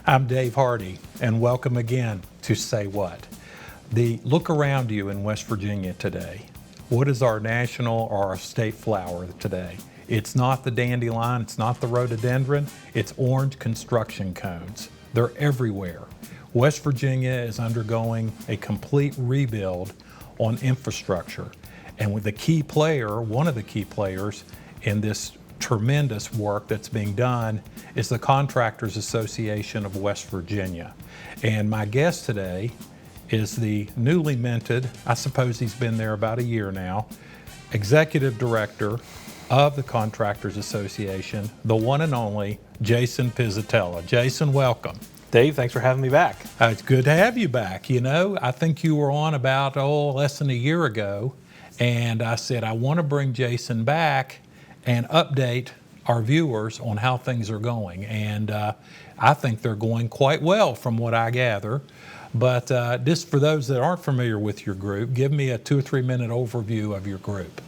I'm Dave Hardy, and welcome again to Say What. The look around you in West Virginia today. What is our national or our state flower today? It's not the dandelion, it's not the rhododendron, it's orange construction cones. They're everywhere. West Virginia is undergoing a complete rebuild on infrastructure. And with the key player, one of the key players in this tremendous work that's being done is the Contractors Association of West Virginia. And my guest today is the newly minted, I suppose he's been there about a year now, Executive Director of the Contractors Association, the one and only Jason Pizzatella. Jason, welcome. Dave, thanks for having me back. It's good to have you back. You know, I think you were on about, less than a year ago, and I said, I want to bring Jason back and update our viewers on how things are going. And I think they're going quite well from what I gather. But just for those that aren't familiar with your group, give me a 2 or 3 minute overview of your group.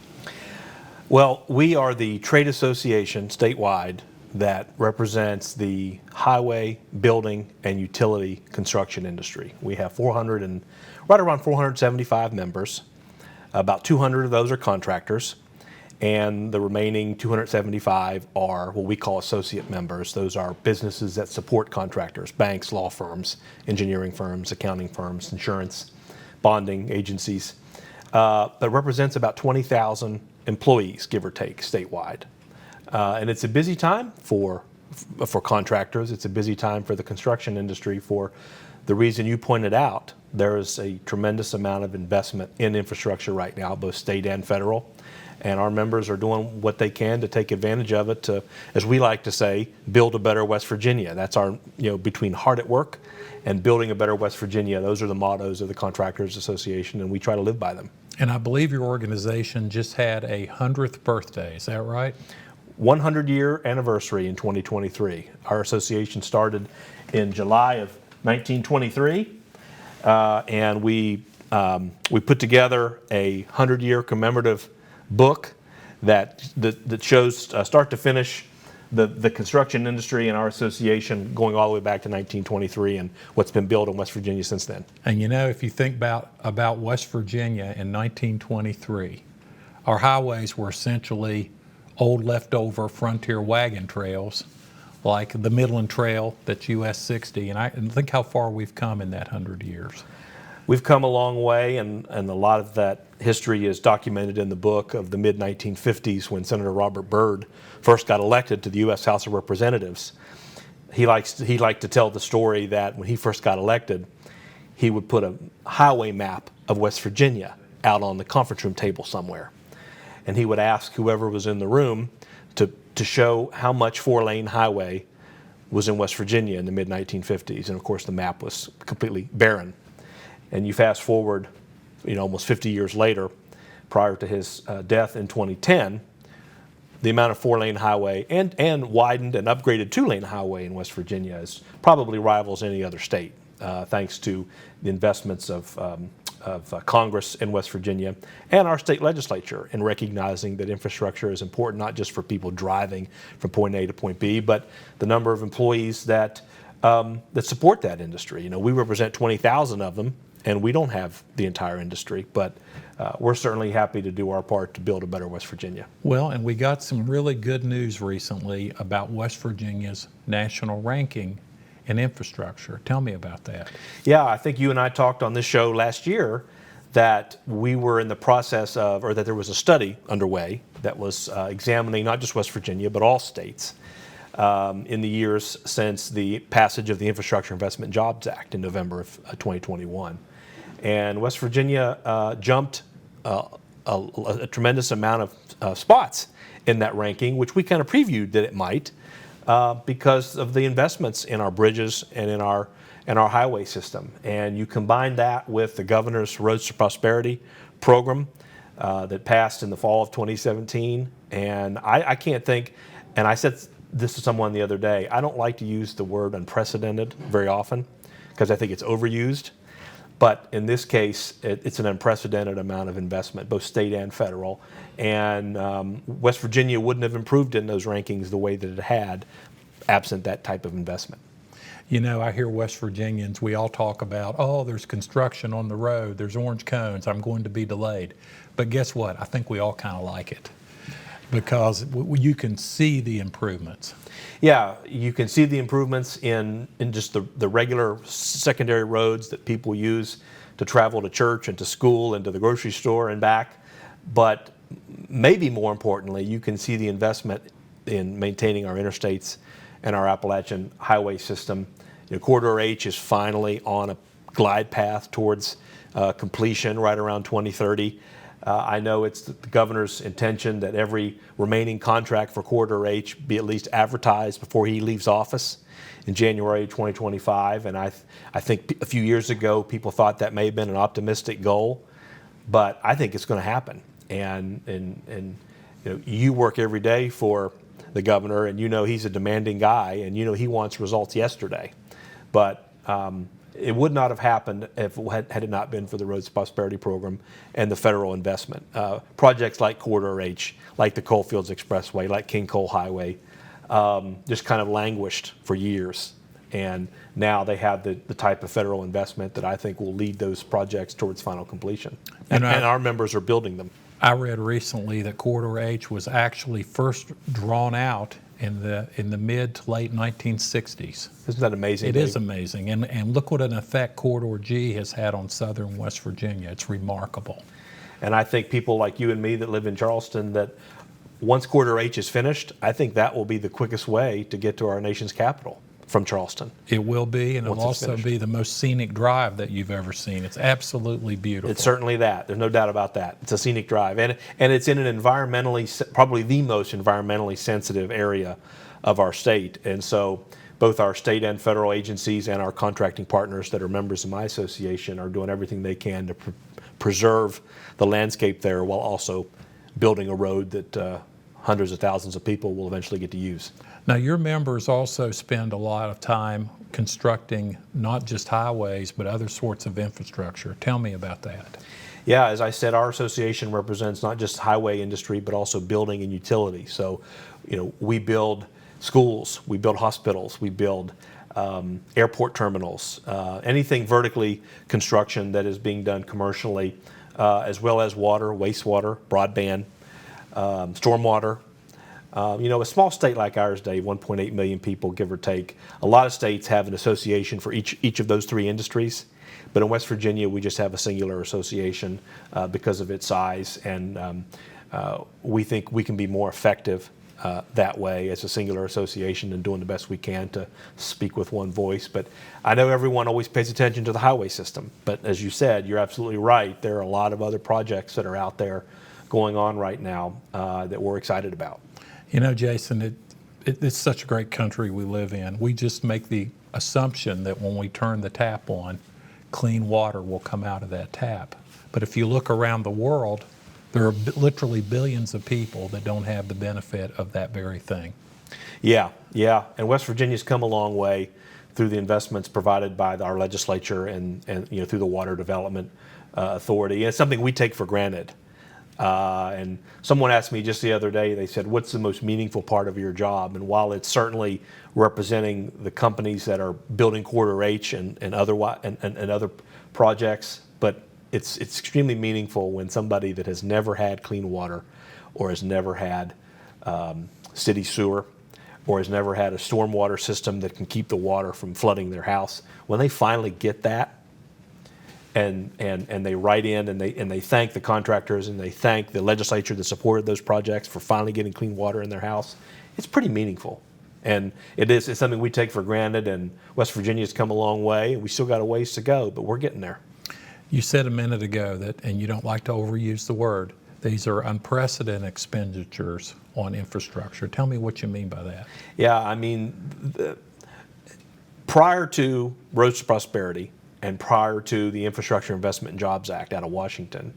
Well, we are the trade association statewide that represents the highway, building, and utility construction industry. We have right around 475 members. About 200 of those are contractors, and the remaining 275 are what we call associate members. Those are businesses that support contractors, banks, law firms, engineering firms, accounting firms, insurance, bonding agencies. That represents about 20,000 employees, give or take, statewide. And it's a busy time for contractors. It's a busy time for the construction industry for the reason you pointed out. There is a tremendous amount of investment in infrastructure right now, both state and federal. And our members are doing what they can to take advantage of it to, as we like to say, build a better West Virginia. That's our, between hard at work and building a better West Virginia, those are the mottos of the Contractors Association, and we try to live by them. And I believe your organization just had a 100th birthday, is that right? 100-year anniversary in 2023. Our association started in July of 1923, and we put together a 100-year commemorative book that shows start to finish the construction industry and our association going all the way back to 1923 and what's been built in West Virginia since then. And if you think about West Virginia in 1923, our highways were essentially old leftover frontier wagon trails like the Midland Trail that's US 60, and think how far we've come in that 100 years. We've come a long way, and a lot of that history is documented in the book of the mid-1950s when Senator Robert Byrd first got elected to the U.S. House of Representatives. He liked to tell the story that when he first got elected, he would put a highway map of West Virginia out on the conference room table somewhere. And he would ask whoever was in the room to show how much 4-lane highway was in West Virginia in the mid-1950s. And of course, the map was completely barren. And you fast forward, almost 50 years later, prior to his death in 2010, the amount of 4-lane highway and widened and upgraded 2-lane highway in West Virginia is probably rivals any other state, thanks to the investments of Congress in West Virginia and our state legislature in recognizing that infrastructure is important not just for people driving from point A to point B, but the number of employees that support that industry. We represent 20,000 of them, and we don't have the entire industry, but we're certainly happy to do our part to build a better West Virginia. Well, and we got some really good news recently about West Virginia's national ranking in infrastructure. Tell me about that. Yeah, I think you and I talked on this show last year that we were in the process of, or that there was a study underway that was examining not just West Virginia, but all states in the years since the passage of the Infrastructure Investment and Jobs Act in November of 2021. And West Virginia jumped a tremendous amount of spots in that ranking, which we kind of previewed that it might because of the investments in our bridges and in our highway system. And you combine that with the governor's Roads to Prosperity program that passed in the fall of 2017. And I can't think, and I said this to someone the other day, I don't like to use the word unprecedented very often because I think it's overused. But in this case, it's an unprecedented amount of investment, both state and federal. And West Virginia wouldn't have improved in those rankings the way that it had absent that type of investment. You know, I hear West Virginians, we all talk about, oh, there's construction on the road, there's orange cones, I'm going to be delayed. But guess what? I think we all kind of like it because you can see the improvements. Yeah, you can see the improvements in just the regular secondary roads that people use to travel to church and to school and to the grocery store and back. But maybe more importantly, you can see the investment in maintaining our interstates and our Appalachian highway system. You know, Corridor H is finally on a glide path towards completion right around 2030. I know it's the governor's intention that every remaining contract for Corridor H be at least advertised before he leaves office in January 2025. And I think a few years ago, people thought that may have been an optimistic goal, but I think it's going to happen. And you know, you work every day for the governor, and you know he's a demanding guy, and you know he wants results yesterday. But it would not have happened if had it not been for the Roads to Prosperity program and the federal investment. Projects like Corridor H, like the Coalfields Expressway, like King Coal Highway, just kind of languished for years. And now they have the type of federal investment that I think will lead those projects towards final completion. And our members are building them. I read recently that Corridor H was actually first drawn out in the mid to late 1960s. Isn't that amazing? It is amazing. And look what an effect Corridor G has had on southern West Virginia. It's remarkable. And I think people like you and me that live in Charleston, that once Corridor H is finished, I think that will be the quickest way to get to our nation's capital from Charleston. It will be, and it'll also be the most scenic drive that you've ever seen. It's absolutely beautiful. It's certainly that. There's no doubt about that. It's a scenic drive. And it's in an environmentally, probably the most environmentally sensitive area of our state. And so both our state and federal agencies and our contracting partners that are members of my association are doing everything they can to preserve the landscape there while also building a road that hundreds of thousands of people will eventually get to use. Now, your members also spend a lot of time constructing not just highways, but other sorts of infrastructure. Tell me about that. Yeah, as I said, our association represents not just highway industry, but also building and utility. So, you know, we build schools, we build hospitals, we build airport terminals, anything vertically construction that is being done commercially, as well as water, wastewater, broadband, stormwater. You know, a small state like ours, Dave, 1.8 million people, give or take. A lot of states have an association for each of those three industries. But in West Virginia, we just have a singular association because of its size. And we think we can be more effective that way as a singular association and doing the best we can to speak with one voice. But I know everyone always pays attention to the highway system. But as you said, you're absolutely right. There are a lot of other projects that are out there going on right now that we're excited about. You know, Jason, it's such a great country we live in. We just make the assumption that when we turn the tap on, clean water will come out of that tap. But if you look around the world, there are literally billions of people that don't have the benefit of that very thing. Yeah. And West Virginia's come a long way through the investments provided by our legislature and you know, through the Water Development Authority. And it's something we take for granted. And someone asked me just the other day, they said, what's the most meaningful part of your job? And while it's certainly representing the companies that are building Corridor H and other projects, but it's extremely meaningful when somebody that has never had clean water or has never had city sewer or has never had a stormwater system that can keep the water from flooding their house, when they finally get that, and they write in and they thank the contractors and they thank the legislature that supported those projects for finally getting clean water in their house, it's pretty meaningful. And it's something we take for granted, and West Virginia's come a long way, and we still got a ways to go, but we're getting there. You said a minute ago that, and you don't like to overuse the word, these are unprecedented expenditures on infrastructure. Tell me what you mean by that. Yeah, I mean, prior to Roads to Prosperity, and prior to the Infrastructure Investment and Jobs Act out of Washington,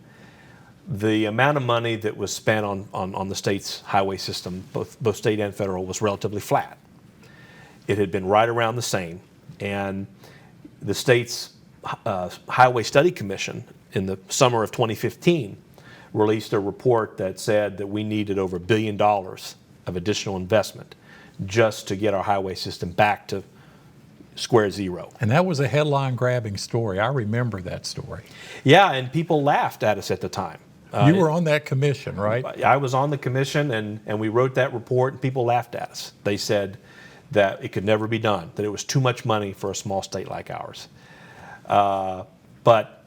the amount of money that was spent on the state's highway system, both state and federal, was relatively flat. It had been right around the same. And the state's Highway Study Commission in the summer of 2015 released a report that said that we needed over $1 billion of additional investment just to get our highway system back to square zero. And that was a headline-grabbing story. I remember that story. Yeah, and people laughed at us at the time. You were on that commission, right? I was on the commission, and we wrote that report, and people laughed at us. They said that it could never be done, that it was too much money for a small state like ours. But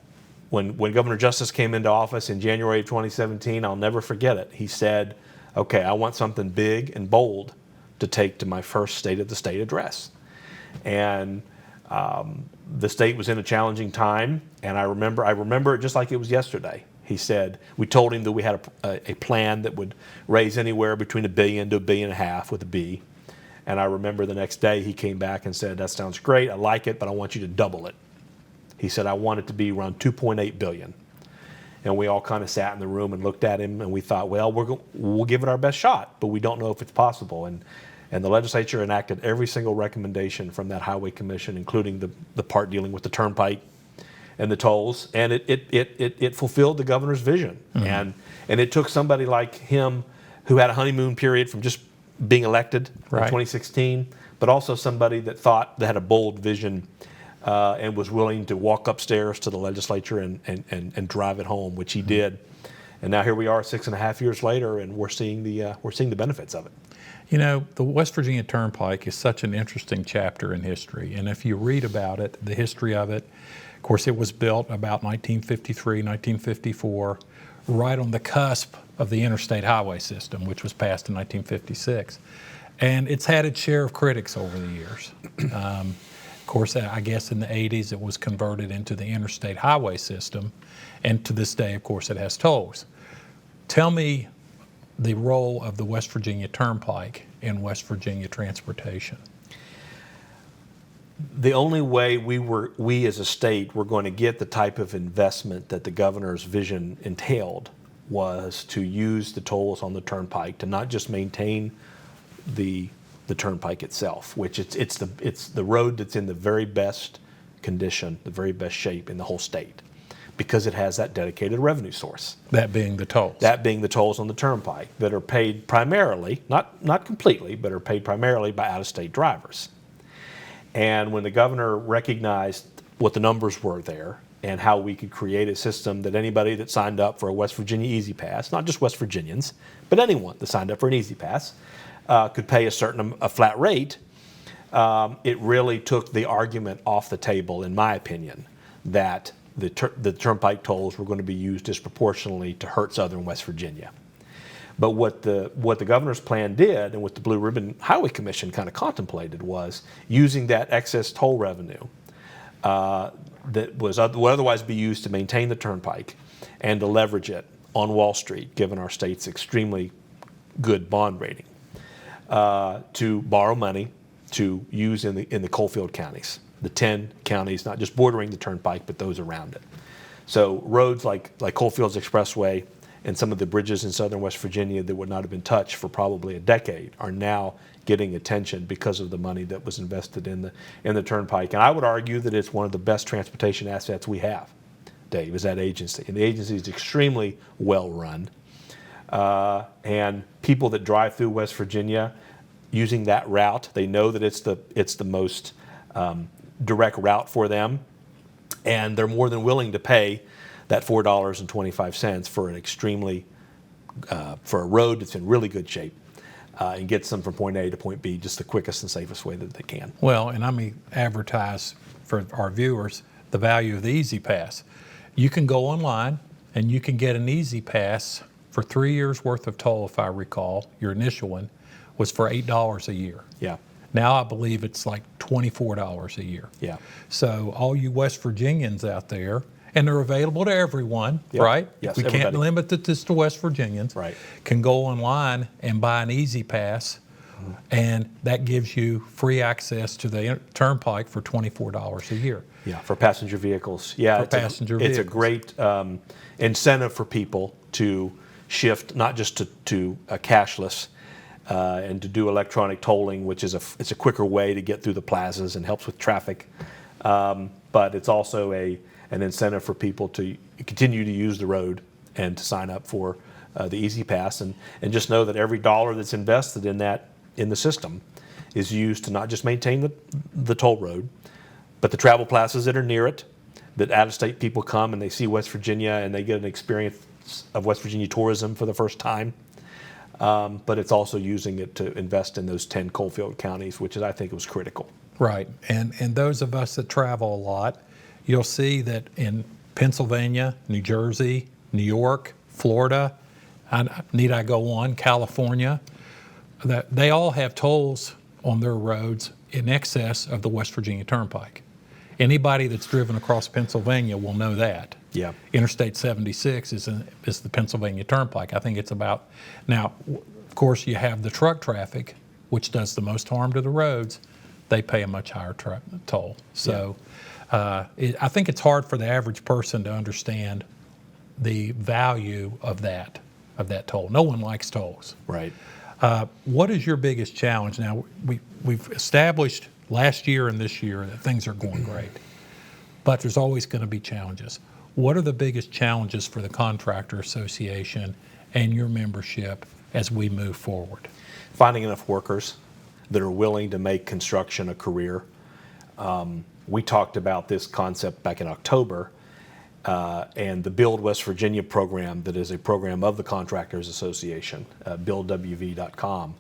when Governor Justice came into office in January of 2017, I'll never forget it. He said, okay, I want something big and bold to take to my first State of the State address. And the state was in a challenging time, and I remember it just like it was yesterday. He said, we told him that we had a plan that would raise anywhere between $1 billion to $1.5 billion with a B. And I remember the next day he came back and said, that sounds great, I like it, but I want you to double it. He said, I want it to be around $2.8 billion. And we all kind of sat in the room and looked at him, and we thought, well, we'll give it our best shot, but we don't know if it's possible. And the legislature enacted every single recommendation from that Highway Commission, including the part dealing with the turnpike and the tolls, and it fulfilled the governor's vision. Mm-hmm. And it took somebody like him, who had a honeymoon period from just being elected in 2016, but also somebody that had a bold vision and was willing to walk upstairs to the legislature and drive it home, which he did. And now here we are 6.5 years later, and we're seeing the benefits of it. You know, the West Virginia Turnpike is such an interesting chapter in history. And if you read about it, the history of it, of course, it was built about 1953, 1954, right on the cusp of the interstate highway system, which was passed in 1956. And it's had its share of critics over the years. Of course, I guess in the 80s, it was converted into the interstate highway system. And to this day, of course, it has tolls. Tell me the role of the West Virginia Turnpike in West Virginia transportation. The only way we as a state were going to get the type of investment that the governor's vision entailed was to use the tolls on the turnpike to not just maintain the turnpike itself, which it's the road that's in the very best condition, the very best shape in the whole state, because it has that dedicated revenue source. That being the tolls. That being the tolls on the turnpike that are paid primarily, not completely, but are paid primarily by out-of-state drivers. And when the governor recognized what the numbers were there and how we could create a system that anybody that signed up for a West Virginia Easy Pass, not just West Virginians, but anyone that signed up for an Easy Pass, could pay a flat rate, it really took the argument off the table, in my opinion, that the turnpike tolls were going to be used disproportionately to hurt southern West Virginia. But what the governor's plan did, and what the Blue Ribbon Highway Commission kind of contemplated, was using that excess toll revenue that would otherwise be used to maintain the turnpike and to leverage it on Wall Street, given our state's extremely good bond rating, to borrow money to use in the coalfield counties, the 10 counties, not just bordering the turnpike, but those around it. So roads like Coalfields Expressway and some of the bridges in southern West Virginia that would not have been touched for probably a decade are now getting attention because of the money that was invested in the turnpike. And I would argue that it's one of the best transportation assets we have, Dave, is that agency. And the agency is extremely well run. And people that drive through West Virginia using that route, they know that it's the most direct route for them, and they're more than willing to pay that $4.25 for an extremely for a road that's in really good shape and gets them from point A to point B just the quickest and safest way that they can. Well, and let me advertise for our viewers the value of the Easy Pass. You can go online and you can get an Easy Pass for 3 years worth of toll, if I recall. Your initial one was for $8 a year. Yeah. Now I believe it's like $24 a year. Yeah. So all you West Virginians out there, and they're available to everyone, Yep. right? Yes, we everybody. can't limit this to West Virginians. Right. Can go online and buy an Easy Pass, and that gives you free access to the turnpike for $24 a year. Yeah, for passenger vehicles. Yeah, It's a great incentive for people to shift not just to a cashless and to do electronic tolling, which is it's a quicker way to get through the plazas and helps with traffic. But it's also an incentive for people to continue to use the road and to sign up for the Easy Pass, and just know that every dollar that's invested in the system is used to not just maintain the toll road, but the travel plazas that are near it, that out-of-state people come and they see West Virginia and they get an experience of West Virginia tourism for the first time. But it's also using it to invest in those 10 coalfield counties, which I think was critical. Right. And those of us that travel a lot, you'll see that in Pennsylvania, New Jersey, New York, Florida, need I go on, California, that they all have tolls on their roads in excess of the West Virginia Turnpike. Anybody that's driven across Pennsylvania will know that. Yeah. Interstate 76 is the Pennsylvania Turnpike. I think it's about, now, of course, you have the truck traffic, which does the most harm to the roads. They pay a much higher toll. So I think it's hard for the average person to understand the value of that toll. No one likes tolls. Right. What is your biggest challenge? Now, we've established last year and this year that things are going great, but there's always going to be challenges. What are the biggest challenges for the Contractor Association and your membership as we move forward? Finding enough workers that are willing to make construction a career. We talked about this concept back in October, and the Build West Virginia program, that is a program of the Contractors Association, buildwv.com.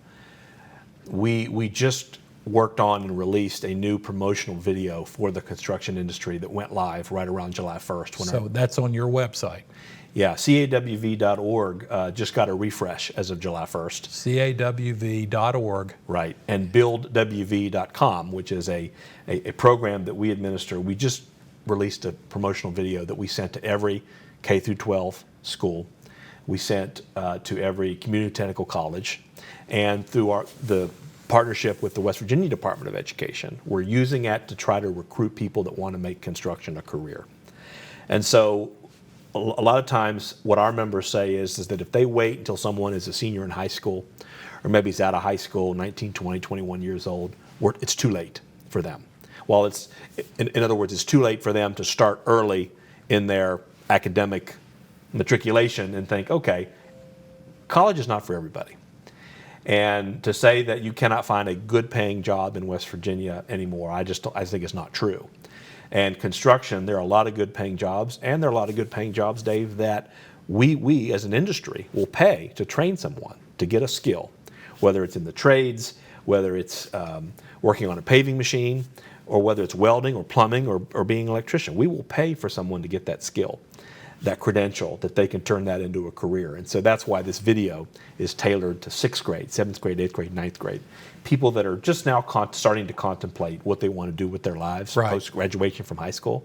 We just worked on and released a new promotional video for the construction industry that went live right around July 1st. So that's on your website? Yeah, cawv.org just got a refresh as of July 1st. cawv.org. Right, and buildwv.com, which is a program that we administer. We just released a promotional video that we sent to every K through 12 school. We sent to every community technical college, and through the partnership with the West Virginia Department of Education, we're using that to try to recruit people that want to make construction a career. And so a lot of times what our members say is that if they wait until someone is a senior in high school, or maybe he's out of high school, 19, 20, 21 years old, it's too late for them. Well, it's, in other words, it's too late for them to start early in their academic matriculation and think, okay, college is not for everybody. And to say that you cannot find a good paying job in West Virginia anymore, I think it's not true. And construction, there are a lot of good paying jobs, and there are a lot of good paying jobs, Dave, that we as an industry will pay to train someone to get a skill, whether it's in the trades, whether it's working on a paving machine, or whether it's welding or plumbing or being an electrician. We will pay for someone to get that skill, that credential, that they can turn that into a career. And so that's why this video is tailored to 6th grade, 7th grade, 8th grade, 9th grade. People that are just now starting to contemplate what they want to do with their lives post-graduation from high school.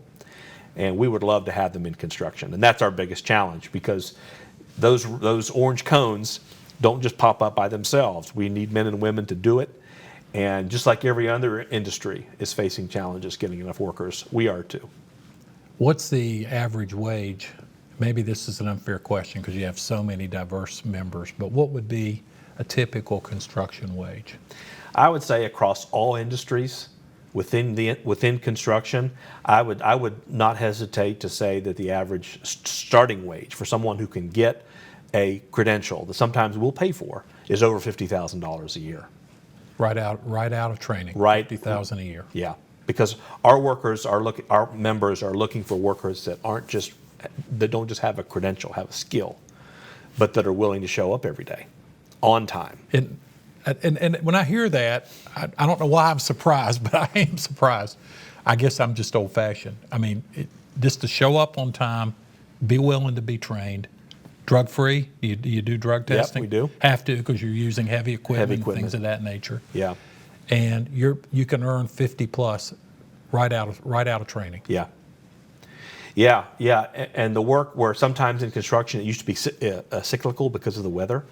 And we would love to have them in construction. And that's our biggest challenge, because those orange cones don't just pop up by themselves. We need men and women to do it. And just like every other industry is facing challenges getting enough workers, we are too. What's the average wage? Maybe this is an unfair question because you have so many diverse members, but what would be a typical construction wage? I would say across all industries within construction, I would not hesitate to say that the average starting wage for someone who can get a credential that sometimes we'll pay for is over $50,000 a year. Right out of training. Right. $50,000 a year. Yeah, because our members are looking for workers that don't just have a credential, have a skill, but that are willing to show up every day, on time. And when I hear that, I don't know why I'm surprised, but I am surprised. I guess I'm just old-fashioned. I mean, just to show up on time, be willing to be trained, drug-free. You do drug testing? Yep, we do. Have to, because you're using heavy equipment, things of that nature. Yeah. And you can earn 50 plus right out of training. Yeah. Yeah, yeah. And the work where sometimes in construction it used to be cyclical because of the weather,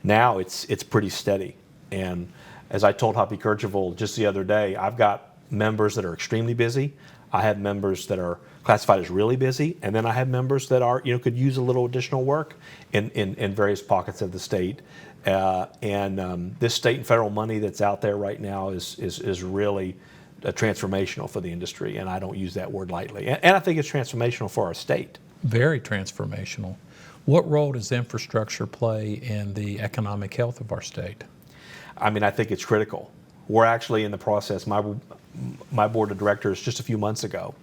now it's pretty steady. And as I told Hoppy Kercheval just the other day, I've got members that are extremely busy. I have members that are classified as really busy, and then I have members that are, could use a little additional work in various pockets of the state. This state and federal money that's out there right now is really transformational for the industry, and I don't use that word lightly. And I think it's transformational for our state. Very transformational. What role does infrastructure play in the economic health of our state? I mean, I think it's critical. we're actually in the process. My board of directors just a few months ago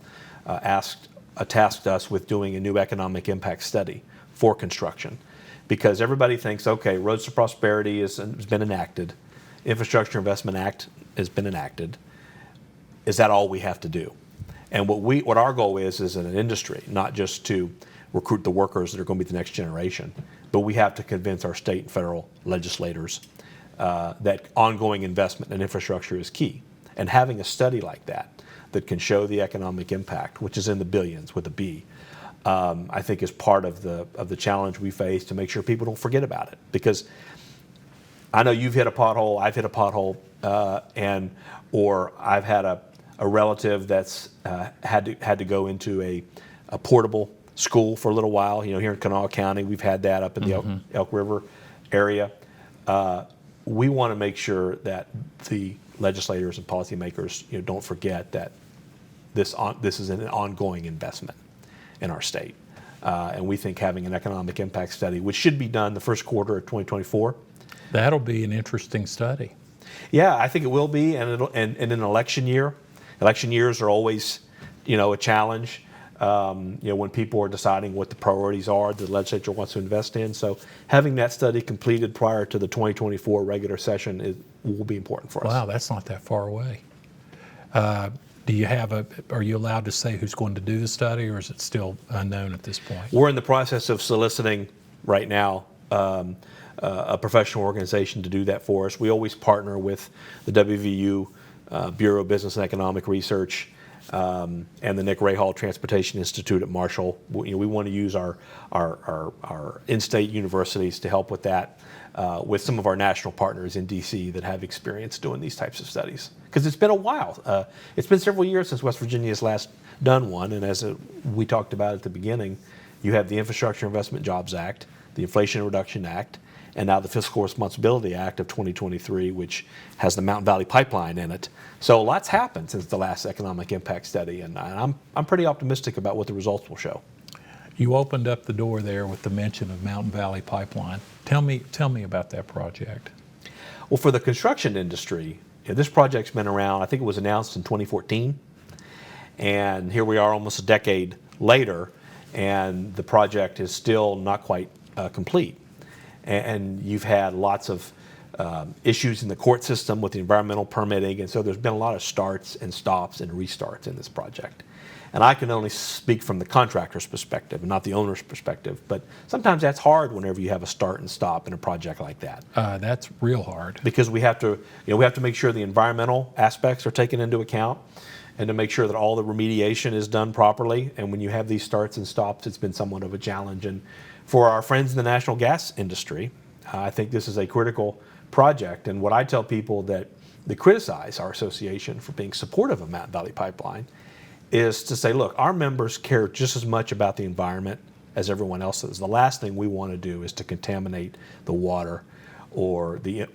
tasked us with doing a new economic impact study for construction, because everybody thinks, okay, Roads to Prosperity has been enacted, Infrastructure Investment Act has been enacted. Is that all we have to do? And what our goal is as an industry, not just to recruit the workers that are going to be the next generation, but we have to convince our state and federal legislators that ongoing investment in infrastructure is key. And having a study like that can show the economic impact, which is in the billions with a B, I think is part of the challenge we face to make sure people don't forget about it. Because I know you've hit a pothole, I've hit a pothole, or I've had a relative that's had to go into a portable school for a little while. You know, here in Kanawha County, we've had that up in the Elk River area. We want to make sure that the legislators and policymakers, don't forget that this is an ongoing investment in our state. And we think having an economic impact study, which should be done the first quarter of 2024. That'll be an interesting study. Yeah, I think it will be, and in an election year. Election years are always, a challenge. When people are deciding what the priorities are the legislature wants to invest in. So having that study completed prior to the 2024 regular session will be important for us. Wow, that's not that far away. Are you allowed to say who's going to do the study, or is it still unknown at this point? We're in the process of soliciting right now a professional organization to do that for us. We always partner with the WVU Bureau of Business and Economic Research and the Nick Ray Hall Transportation Institute at Marshall. We want to use our in-state universities to help with that, with some of our national partners in D.C. that have experience doing these types of studies. Because it's been a while. It's been several years since West Virginia has last done one, and as we talked about at the beginning, you have the Infrastructure Investment Jobs Act, the Inflation Reduction Act, and now the Fiscal Responsibility Act of 2023, which has the Mountain Valley Pipeline in it. So lots happened since the last economic impact study, and I'm pretty optimistic about what the results will show. You opened up the door there with the mention of Mountain Valley Pipeline. Tell me about that project. Well, for the construction industry, this project's been around. I think it was announced in 2014, and here we are almost a decade later, and the project is still not quite complete. And you've had lots of issues in the court system with the environmental permitting, and so there's been a lot of starts and stops and restarts in this project. And I can only speak from the contractor's perspective and not the owner's perspective, but sometimes that's hard whenever you have a start and stop in a project like that. That's real hard. Because we have to make sure the environmental aspects are taken into account, and to make sure that all the remediation is done properly. And when you have these starts and stops, it's been somewhat of a challenge. And for our friends in the natural gas industry, I think this is a critical project. And what I tell people that criticize our association for being supportive of Mountain Valley Pipeline is to say, look, our members care just as much about the environment as everyone else does. The last thing we want to do is to contaminate the water or the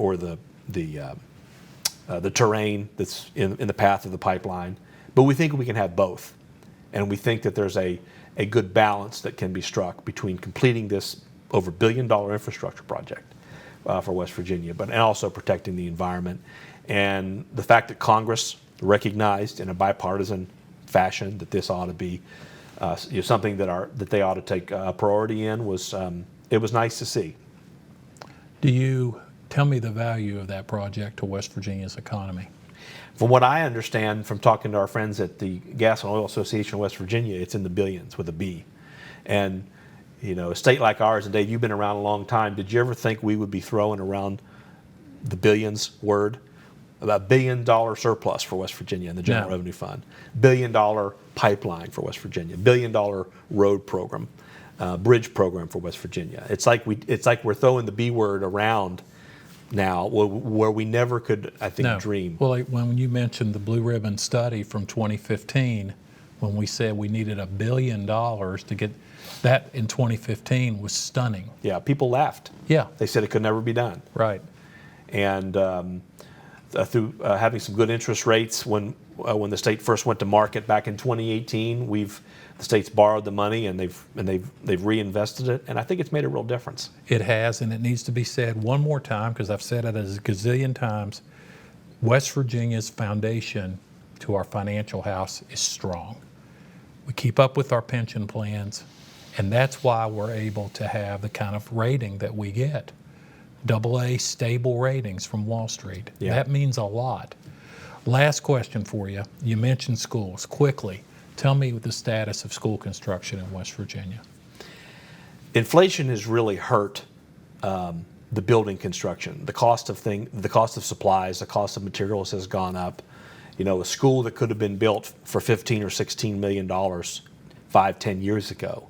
terrain that's in the path of the pipeline. But we think we can have both. And we think that there's a good balance that can be struck between completing this over $1 billion infrastructure project for West Virginia, and also protecting the environment. And the fact that Congress recognized in a bipartisan fashion that this ought to be something that they ought to take a priority in was nice to see. Do you tell me the value of that project to West Virginia's economy? From what I understand from talking to our friends at the Gas and Oil Association of West Virginia, it's in the billions with a B. And, a state like ours, and Dave, you've been around a long time, did you ever think we would be throwing around the billions word? About $1 billion surplus for West Virginia in the General Revenue Fund, $1 billion pipeline for West Virginia, $1 billion road program, bridge program for West Virginia. It's like we're throwing the B word around now, where we never could, I think, dream. Well, when you mentioned the Blue Ribbon study from 2015, when we said we needed $1 billion to get that in 2015 was stunning. Yeah, people laughed. Yeah. They said it could never be done. Right. And through having some good interest rates when the state first went to market back in 2018, the state's borrowed the money and they've reinvested it, and I think it's made a real difference. It has, and it needs to be said one more time because I've said it a gazillion times. West Virginia's foundation to our financial house is strong. We keep up with our pension plans, and that's why we're able to have the kind of rating that we get. AA stable ratings from Wall Street. Yeah. That means a lot. Last question for you. You mentioned schools. Quickly, tell me the status of school construction in West Virginia. Inflation has really hurt the building construction. The cost of supplies, the cost of materials has gone up. You know, a school that could have been built for $15 or $16 million 5-10 years ago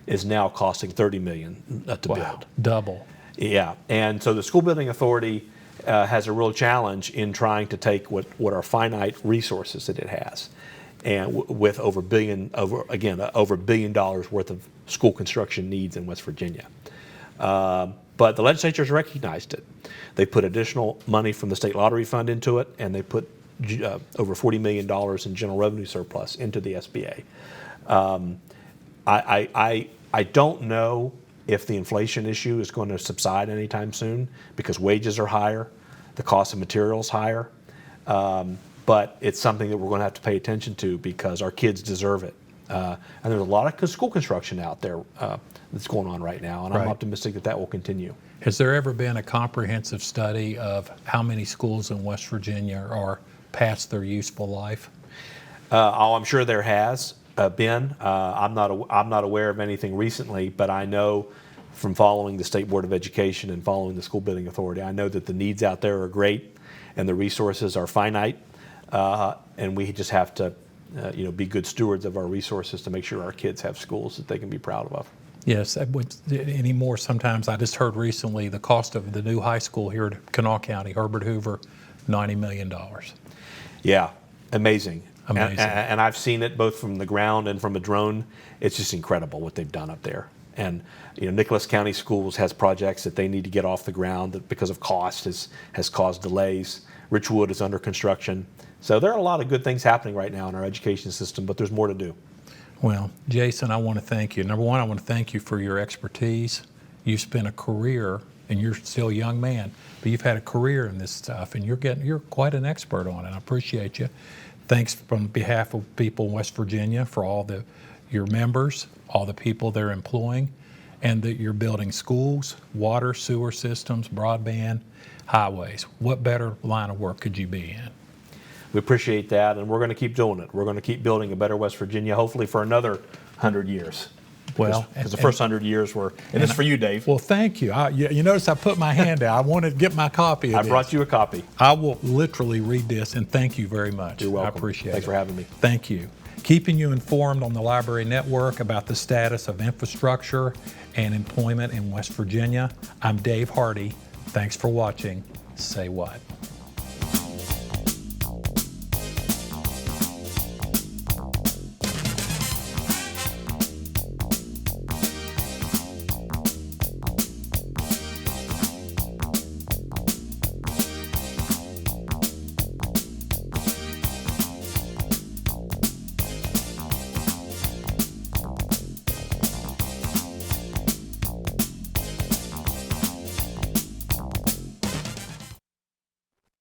is now costing $30 million to build. Double. Yeah, and so the School Building Authority has a real challenge in trying to take what are finite resources that it has, and with over $1 billion worth of school construction needs in West Virginia. But the legislature's recognized it. They put additional money from the state lottery fund into it, and they put over $40 million in general revenue surplus into the SBA. I don't know if the inflation issue is going to subside anytime soon because wages are higher, the cost of materials higher, but it's something that we're going to have to pay attention to because our kids deserve it. And there's a lot of school construction out there that's going on right now, and I'm optimistic that will continue. Has there ever been a comprehensive study of how many schools in West Virginia are past their useful life? I'm sure there has been. I'm not aware of anything recently, but I know from following the State Board of Education and following the School Building Authority, I know that the needs out there are great and the resources are finite, and we just have to be good stewards of our resources to make sure our kids have schools that they can be proud of. Yes, anymore. Sometimes I just heard recently the cost of the new high school here at Kanawha County, Herbert Hoover, $90 million. Yeah, amazing. Amazing. And I've seen it both from the ground and from a drone. It's just incredible what they've done up there. And Nicholas County Schools has projects that they need to get off the ground that because of cost has caused delays. Richwood is under construction. So there are a lot of good things happening right now in our education system, but there's more to do. Well, Jason, I want to thank you. Number one, I want to thank you for your expertise. You spent a career, and you're still a young man, but you've had a career in this stuff, and you're quite an expert on it. I appreciate you. Thanks from behalf of people in West Virginia for all your members, all the people they're employing, and that you're building schools, water, sewer systems, broadband, highways. What better line of work could you be in? We appreciate that, and we're going to keep doing it. We're going to keep building a better West Virginia, hopefully for another 100 years. Well, because the first 100 years were, and this is for you, Dave. Well, thank you. You notice I put my hand out. I wanted to get my copy of I brought you a copy. I will literally read this, and thank you very much. You're welcome. I appreciate it. Thanks for having me. Thank you. Keeping you informed on the Library Network about the status of infrastructure and employment in West Virginia, I'm Dave Hardy. Thanks for watching. Say What?